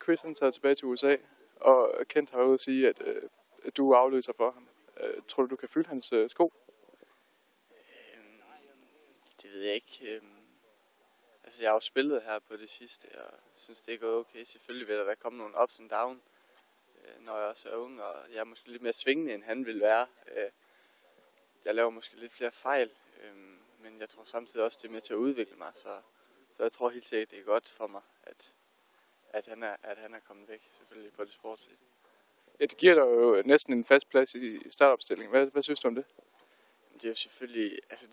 Chris han tager tilbage til USA, og Kent har været ude at sige, at du er afløser for ham. Tror du kan fylde hans sko? Det ved jeg ikke. Altså, jeg har jo spillet her på det sidste, og synes, det er gået okay. Selvfølgelig vil der komme nogle ups and down, når jeg også er ung, og jeg er måske lidt mere svingende, end han vil være. Jeg laver måske lidt flere fejl, men jeg tror samtidig også, det er med til at udvikle mig, så jeg tror helt sikkert, det er godt for mig, at han er kommet væk, selvfølgelig på det sportslige. Ja, det giver dig jo næsten en fast plads i startopstillingen. Hvad synes du om det? Det er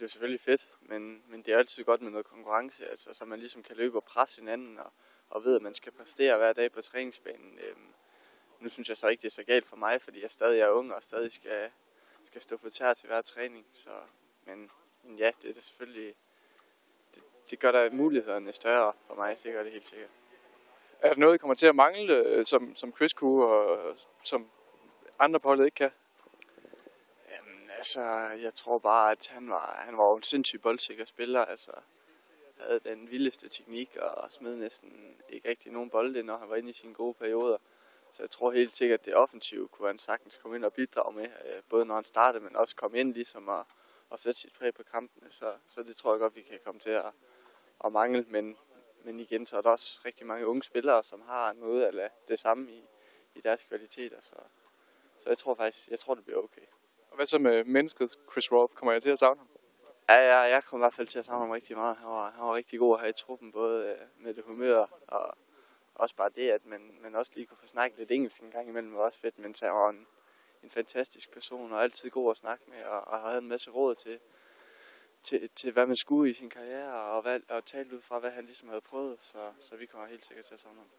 jo selvfølgelig fedt, men det er altid godt med noget konkurrence, altså, så man ligesom kan løbe og presse hinanden, og ved, at man skal præstere hver dag på træningsbanen. Nu synes jeg så ikke, det er så galt for mig, fordi jeg stadig er ung, og stadig skal stå på tær til hver træning. Men ja, det er det selvfølgelig. Det gør der mulighederne større for mig, det gør det helt sikkert. Er der noget, der kommer til at mangle, som Chris kunne, og som andre på holdet ikke kan? Altså, jeg tror bare, at han var en sindssygt boldsikker spiller. Altså, havde den vildeste teknik og smed næsten ikke rigtig nogen bolde, når han var inde i sine gode perioder. Så jeg tror helt sikkert, at det offensive kunne han sagtens komme ind og bidrage med, både når han startede, men også komme ind ligesom og sætte sit præg på kampene. Så det tror jeg godt, vi kan komme til at mangle. Men igen, så er der også rigtig mange unge spillere, som har noget af det samme i deres kvaliteter. Så jeg tror det bliver okay. Og hvad så med mennesket Chris Rolfe? Kommer jeg til at savne ham? Ja, jeg kommer i hvert fald til at savne ham rigtig meget. Han var rigtig god at have i truppen, både med det humør og også bare det, at man også lige kunne få snakket lidt engelsk en gang imellem, var også fedt, men han var en fantastisk person og altid god at snakke med, og havde en masse råd til hvad man skulle i sin karriere, og tale ud fra, hvad han ligesom havde prøvet, så vi kommer helt sikkert til at savne ham.